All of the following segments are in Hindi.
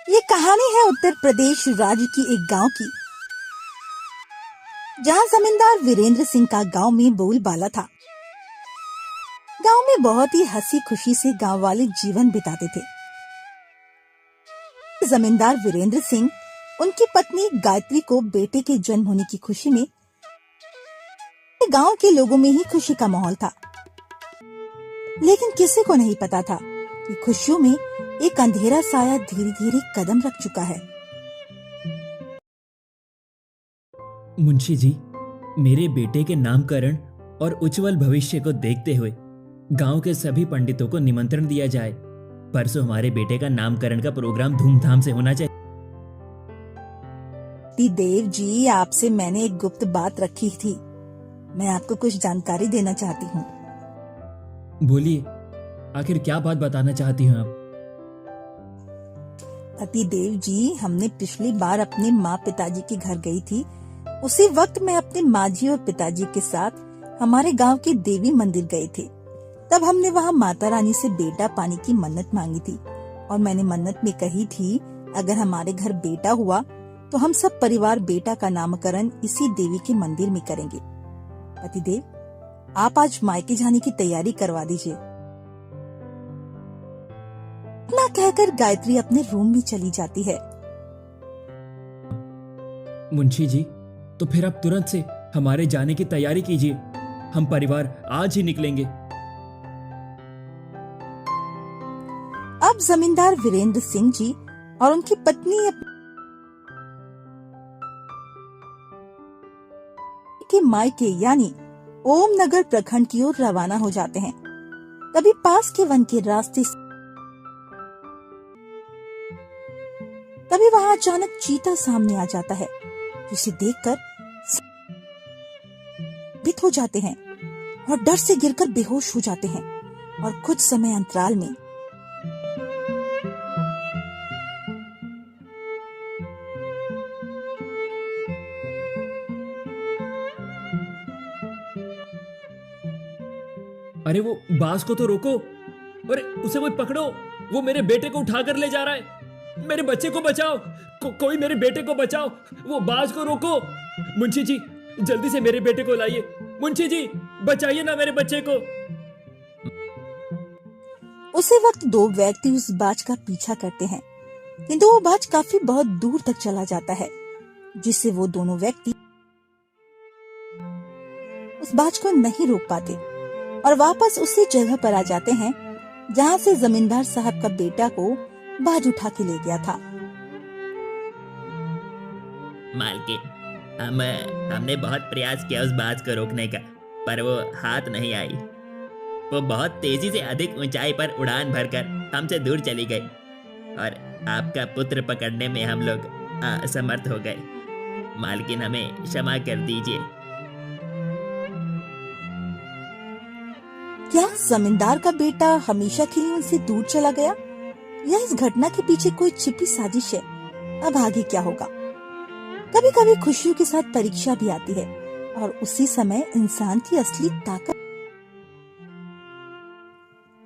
ये कहानी है उत्तर प्रदेश राज्य की एक गांव की, जहां जमींदार वीरेंद्र सिंह का गांव में बोलबाला था। गांव में बहुत ही हंसी खुशी से गांव वाले जीवन बिताते थे। जमींदार वीरेंद्र सिंह उनकी पत्नी गायत्री को बेटे के जन्म होने की खुशी में गांव के लोगों में ही खुशी का माहौल था, लेकिन किसी को नहीं पता था कि खुशियों में एक अंधेरा साया धीरे धीरे कदम रख चुका है। मुंशी जी, मेरे बेटे के नामकरण और उज्जवल भविष्य को देखते हुए गांव के सभी पंडितों को निमंत्रण दिया जाए। परसों हमारे बेटे का नामकरण का प्रोग्राम धूमधाम से होना चाहिए। देव जी, आपसे मैंने एक गुप्त बात रखी थी। मैं आपको कुछ जानकारी देना चाहती हूँ। बोलिए, आखिर क्या बात बताना चाहती हैं आप? पति देव जी, हमने पिछली बार अपने माँ पिताजी के घर गई थी। उसी वक्त मैं अपने माँ जी और पिताजी के साथ हमारे गांव के देवी मंदिर गए थे। तब हमने वहाँ माता रानी से बेटा पाने की मन्नत मांगी थी और मैंने मन्नत में कही थी, अगर हमारे घर बेटा हुआ तो हम सब परिवार बेटा का नामकरण इसी देवी के मंदिर में करेंगे। पति देव, आप आज मायके जाने की तैयारी करवा दीजिए। इतना कहकर गायत्री अपने रूम में चली जाती है। मुंशी जी, तो फिर आप तुरंत से हमारे जाने की तैयारी कीजिए। हम परिवार आज ही निकलेंगे। अब जमींदार वीरेंद्र सिंह जी और उनकी पत्नी के मायके यानी ओमनगर प्रखंड की ओर रवाना हो जाते हैं। तभी पास के वन के रास्ते तभी वहाँ अचानक चीता सामने आ जाता है, जिसे देखकर भीत हो जाते हैं और डर से गिरकर बेहोश हो जाते हैं। और कुछ समय अंतराल में अरे वो बास को तो रोको। अरे उसे कोई पकड़ो, वो मेरे बेटे को उठा कर ले जा रहा है। मेरे बच्चे को बचाओ। कोई मेरे बेटे को बचाओ। वो बाज को रोको। मुंशी जी, जल्दी से मेरे बेटे को लाइए। मुंशी जी, बचाइए ना मेरे बच्चे को। उसी वक्त दो व्यक्ति उस बाज का पीछा करते हैं, किंतु वो बाज काफी बहुत दूर तक चला जाता है, जिससे वो दोनों व्यक्ति उस बाज को नहीं रोक पाते और वापस उसी जगह पर आ जाते हैं जहाँ से जमींदार साहब का बेटा को बाज उठा के ले गया था। मालकिन, हमने बहुत प्रयास किया उस बाज को रोकने का, पर वो हाथ नहीं आई। वो बहुत तेजी से अधिक ऊंचाई पर उड़ान भरकर हमसे दूर चली गई और आपका पुत्र पकड़ने में हम लोग असमर्थ हो गए। मालकिन, हमें क्षमा कर दीजिए। क्या जमींदार का बेटा हमेशा के लिए उनसे दूर चला गया, या इस घटना के पीछे कोई छिपी साजिश है? अब आगे क्या होगा? कभी कभी खुशियों के साथ परीक्षा भी आती है और उसी समय इंसान की असली ताकत।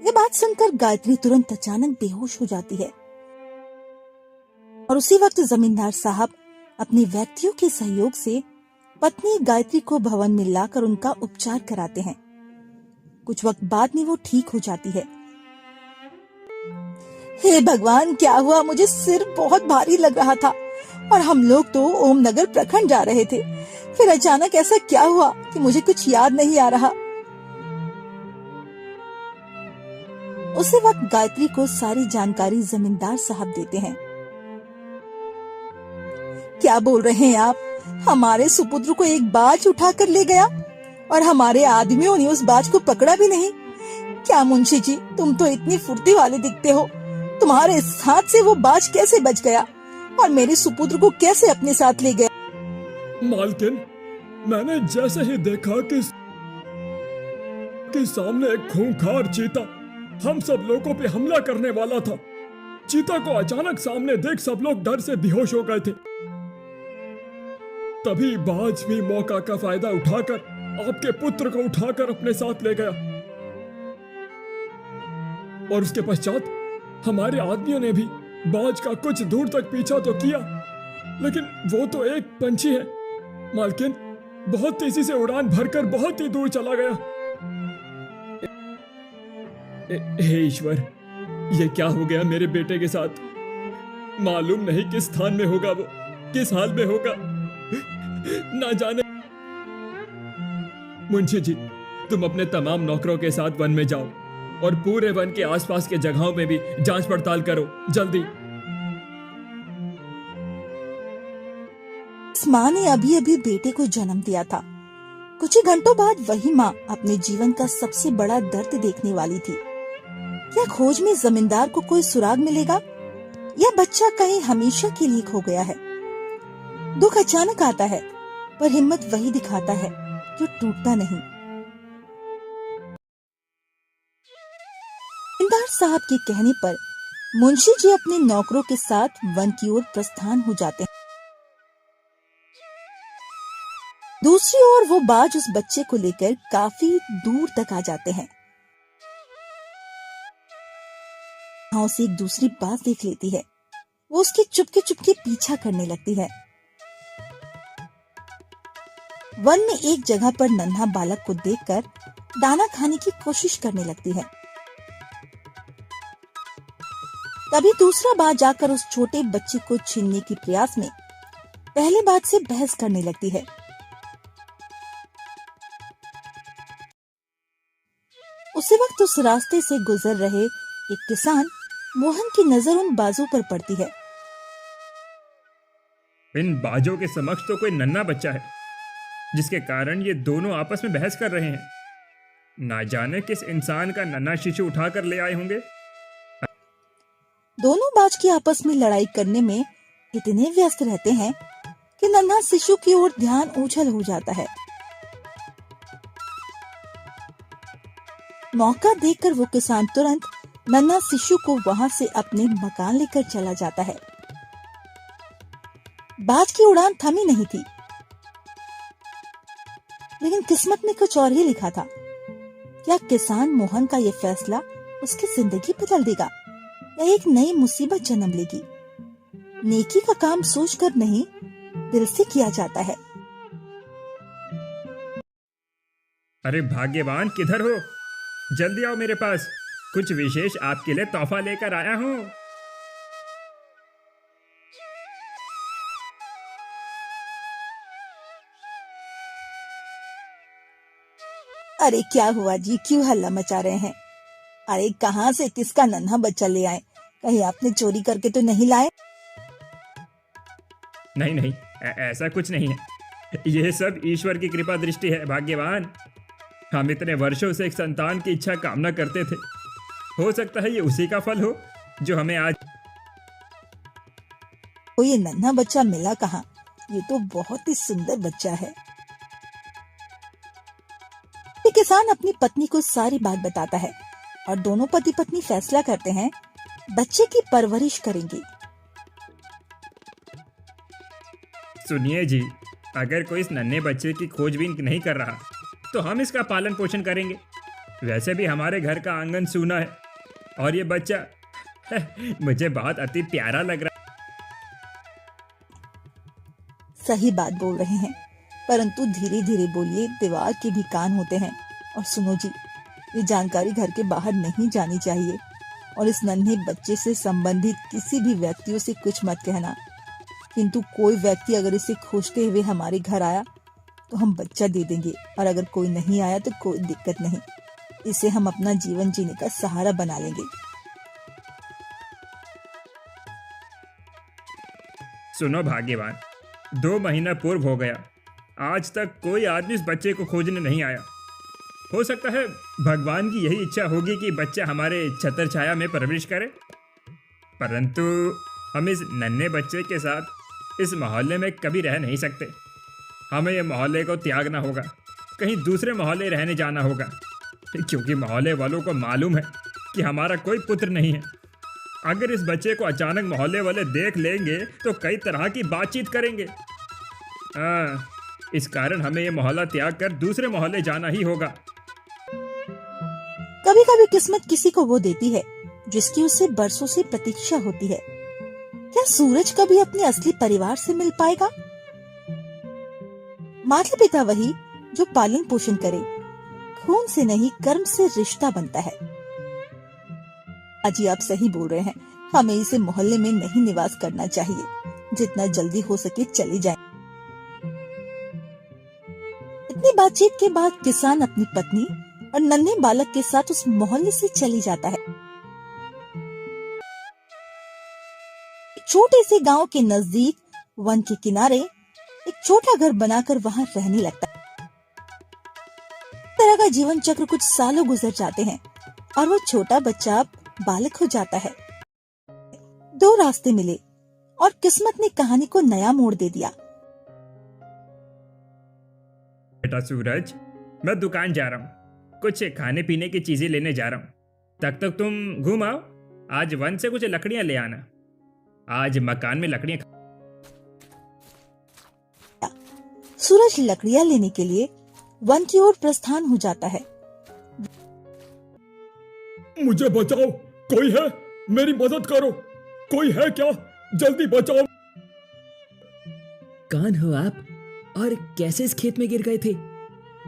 ये बात सुनकर गायत्री तुरंत अचानक बेहोश हो जाती है और उसी वक्त जमींदार साहब अपने व्यक्तियों के सहयोग से पत्नी गायत्री को भवन में लाकर उनका उपचार कराते हैं। कुछ वक्त बाद में वो ठीक हो जाती है। हे भगवान, क्या हुआ? मुझे सिर बहुत भारी लग रहा था और हम लोग तो ओमनगर प्रखंड जा रहे थे। फिर अचानक ऐसा क्या हुआ कि मुझे कुछ याद नहीं आ रहा। उसी वक्त गायत्री को सारी जानकारी जमींदार साहब देते हैं। क्या बोल रहे हैं आप? हमारे सुपुत्र को एक बाज उठा कर ले गया और हमारे आदमियों ने उस बाज को पकड़ा भी नहीं। क्या मुंशी जी, तुम तो इतनी फुर्ती वाले दिखते हो। तुम्हारे हाथ से वो बाज कैसे बच गया और मेरे सुपुत्र को कैसे अपने साथ ले गया? मालकिन, मैंने जैसे ही देखा कि सामने एक खूंखार चीता हम सब लोगों पे हमला करने वाला था। चीता को अचानक सामने देख सब लोग डर से बेहोश हो गए थे। तभी बाज भी मौका का फायदा उठाकर आपके पुत्र को उठाकर अपने साथ ले गया और उसके पश्चात हमारे आदमियों ने भी बाज का कुछ दूर तक पीछा तो किया, लेकिन वो तो एक पंछी है मालकिन, बहुत तेजी से उड़ान भरकर बहुत ही दूर चला गया। हे ईश्वर, ये क्या हो गया मेरे बेटे के साथ? मालूम नहीं किस स्थान में होगा वो, किस हाल में होगा, ना जाने। मुंशी जी, तुम अपने तमाम नौकरों के साथ वन में जाओ और पूरे वन के आसपास के जगहों में भी जांच पड़ताल करो, जल्दी। इस माँ ने अभी अभी बेटे को जन्म दिया था। कुछ ही घंटों बाद वही माँ अपने जीवन का सबसे बड़ा दर्द देखने वाली थी। क्या खोज में जमींदार को कोई सुराग मिलेगा या बच्चा कहीं हमेशा के लिए खो गया है? दुख अचानक आता है, पर हिम्मत वही दिखाता है जो टूटता नहीं। जमींदार साहब के कहने पर मुंशी जी अपने नौकरों के साथ वन की ओर प्रस्थान हो जाते हैं। दूसरी ओर वो बाज उस बच्चे को लेकर काफी दूर तक आ जाते हैं। वहां उसे एक दूसरी बात देख लेती है। वो उसके चुपके चुपके पीछा करने लगती है। वन में एक जगह पर नन्हा बालक को देखकर दाना खाने की कोशिश करने लगती है। तभी दूसरा बाज जाकर उस छोटे बच्चे को छीनने के प्रयास में पहले बाज से बहस करने लगती है। उसी वक्त उस रास्ते से गुजर रहे एक किसान मोहन की नजर उन बाजों पर पड़ती है। इन बाजों के समक्ष तो कोई नन्हा बच्चा है, जिसके कारण ये दोनों आपस में बहस कर रहे हैं। ना जाने किस इंसान का नन्हा शिशु उठाकर ले आए होंगे। दोनों बाज की आपस में लड़ाई करने में इतने व्यस्त रहते हैं कि नन्हा शिशु की ओर ध्यान ओझल हो जाता है। मौका देखकर वो किसान तुरंत नन्हा शिशु को वहां से अपने मकान लेकर चला जाता है। बाज की उड़ान थमी नहीं थी, लेकिन किस्मत में कुछ और ही लिखा था। क्या किसान मोहन का ये फैसला उसकी जिंदगी बदल देगा या एक नई मुसीबत जन्म लेगी? नेकी का काम सोचकर नहीं, दिल से किया जाता है। अरे भाग्यवान, किधर हो? जल्दी आओ मेरे पास, कुछ विशेष आपके लिए तोहफा लेकर आया हूँ। अरे क्या हुआ जी, क्यों हल्ला मचा रहे हैं? अरे कहाँ से किसका नन्हा बच्चा ले आए? कहीं आपने चोरी करके तो नहीं लाए? नहीं नहीं, ऐसा कुछ नहीं है। यह सब ईश्वर की कृपा दृष्टि है भाग्यवान। हम इतने वर्षों से एक संतान की इच्छा कामना करते थे। हो सकता है ये उसी का फल हो जो हमें आज। तो ये नन्हा बच्चा मिला कहाँ? ये तो बहुत ही सुंदर बच्चा है। ये किसान अपनी पत्नी को सारी बात बताता है और दोनों पति पत्नी फैसला करते हैं बच्चे की परवरिश करेंगे। सुनिए जी, अगर कोई इस नन्हे बच्चे की खोजबीन नहीं कर रहा तो हम इसका पालन पोषण करेंगे। वैसे भी हमारे घर का आंगन सूना है और ये बच्चा मुझे बहुत अति प्यारा लग रहा है। सही बात बोल रहे हैं, परंतु धीरे धीरे बोलिए, दीवार के भी कान होते हैं। और सुनो जी, ये जानकारी घर के बाहर नहीं जानी चाहिए और इस नन्हे बच्चे से संबंधित किसी भी व्यक्तियों से कुछ मत कहना। किंतु कोई व्यक्ति अगर इसे खोजते हुए हमारे घर आया तो हम बच्चा दे देंगे, और अगर कोई नहीं आया तो कोई दिक्कत नहीं, इसे हम अपना जीवन जीने का सहारा बना लेंगे। सुनो भाग्यवान, 2 महीना पूर्व हो गया, आज तक कोई आदमी इस बच्चे को खोजने नहीं आया। हो सकता है भगवान की यही इच्छा होगी कि बच्चा हमारे छत्र छाया में परवरिश करे, परंतु हम इस नन्हे बच्चे के साथ इस मोहल्ले में कभी रह नहीं सकते। हमें यह मोहल्ले को त्यागना होगा, कहीं दूसरे मोहल्ले रहने जाना होगा, क्योंकि मोहल्ले वालों को मालूम है कि हमारा कोई पुत्र नहीं है। अगर इस बच्चे को अचानक मोहल्ले वाले देख लेंगे तो कई तरह की बातचीत करेंगे। इस कारण हमें यह मोहल्ला त्याग कर दूसरे मोहल्ले जाना ही होगा। कभी कभी किस्मत किसी को वो देती है जिसकी उसे बरसों से प्रतीक्षा होती है, क्या सूरज कभी अपने असली परिवार से मिल पाएगा? माता पिता वही जो पालन पोषण करे, खून से नहीं कर्म से रिश्ता बनता है। अजी आप सही बोल रहे हैं, हमें इसे मोहल्ले में नहीं निवास करना चाहिए, जितना जल्दी हो सके चले जाएं। इतनी बातचीत के बाद किसान अपनी पत्नी और नन्हे बालक के साथ उस मोहल्ले से चली जाता है। छोटे से गांव के नजदीक वन के किनारे एक छोटा घर बनाकर वहां रहने लगता है। इस तरह का जीवन चक्र कुछ सालों गुजर जाते हैं और वो छोटा बच्चा अब बालक हो जाता है। दो रास्ते मिले और किस्मत ने कहानी को नया मोड़ दे दिया। बेटा सूरज, मैं दुकान जा रहा हूँ, कुछ खाने पीने की चीजें लेने जा रहा हूँ। तब तक तुम घूम आओ, आज वन से कुछ लकड़ियां ले आना। आज मकान में लकड़ियां। सूरज लकड़ियां लेने के लिए वन की ओर प्रस्थान हो जाता है। मुझे बचाओ, कोई है? मेरी मदद करो, कोई है क्या? जल्दी बचाओ। कौन हो आप और कैसे इस खेत में गिर गए थे?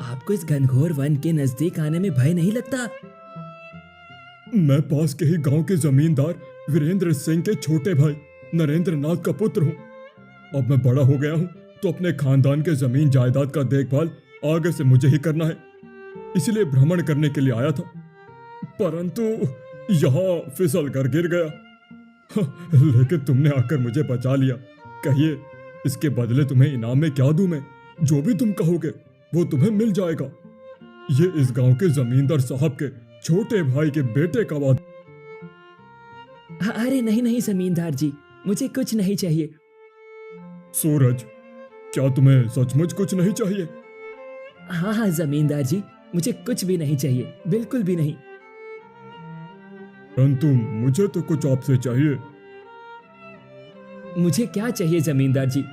आपको इस घनघोर वन के नजदीक आने में भय नहीं लगता? मैं पास के ही गांव के जमींदार वीरेंद्र सिंह के छोटे भाई नरेंद्र नाथ का पुत्र हूँ। अब मैं बड़ा हो गया हूँ तो अपने खानदान के जमीन जायदाद का देखभाल आगे से मुझे ही करना है, इसलिए भ्रमण करने के लिए आया था, परंतु यहाँ फिसल कर गिर गया। लेकिन तुमने आकर मुझे बचा लिया। कहिए, इसके बदले तुम्हें इनाम में क्या दूं मैं? जो भी तुम कहोगे वो तुम्हें मिल जाएगा। ये इस गांव के जमींदार साहब के छोटे भाई के बेटे का वादा। अरे नहीं नहीं जमींदार जी, मुझे कुछ नहीं चाहिए। सूरज, क्या तुम्हें सचमुच कुछ नहीं चाहिए? हाँ हाँ जमींदार जी, मुझे कुछ भी नहीं चाहिए, बिल्कुल भी नहीं। परंतु मुझे तो कुछ आपसे चाहिए। मुझे क्या चाहिए जमींदार जी?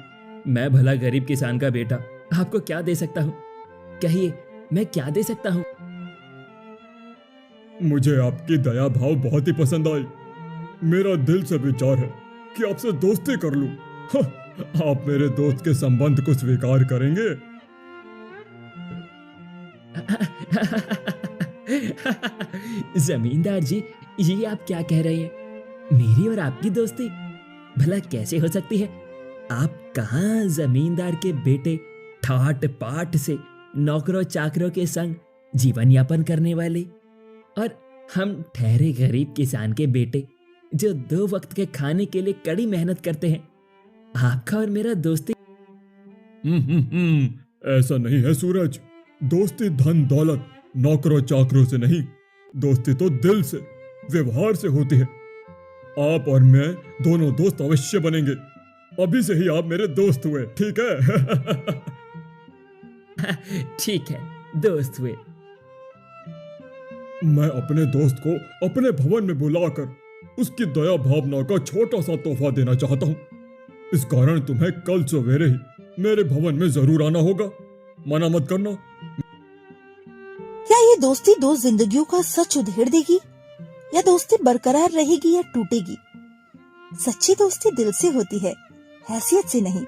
मैं भला गरीब किसान का बेटा आपको क्या दे सकता हूँ? कहिए, मैं क्या दे सकता हूँ? मुझे आपकी दया भाव बहुत ही पसंद आई। मेरा दिल से विचार है कि आपसे दोस्ती कर लूं। आप मेरे दोस्त के संबंध को स्वीकार करेंगे? जमींदार जी, ये आप क्या कह रहे हैं? मेरी और आपकी दोस्ती भला कैसे हो सकती है? आप कहाँ जमींदार के बेटे ठाट पाट से नौकरों चाकरों के संग जीवन यापन करने वाले, और हम ठहरे गरीब किसान के बेटे जो 2 वक्त के खाने के लिए कड़ी मेहनत करते हैं। आपका और मेरा दोस्ती। ऐसा नहीं है सूरज। दोस्ती धन दौलत नौकरों चाकरों से नहीं, दोस्ती तो दिल से, व्यवहार से होती है। आप और मैं दोनों दोस्त अवश्य बनेंगे। अभी से ही आप मेरे दोस्त हुए, ठीक है? ठीक है, दोस्त हुए। मैं अपने दोस्त को अपने भवन में बुलाकर उसकी दया भावना का छोटा सा तोहफा देना चाहता हूँ। इस कारण तुम्हें कल सवेरे ही मेरे भवन में जरूर आना होगा। मना मत करना। क्या ये दोस्ती 2 जिंदगियों का सच उधेड़ देगी, या दोस्ती बरकरार रहेगी या टूटेगी? सच्ची दोस्ती दिल से होती है, हैसियत से नहीं।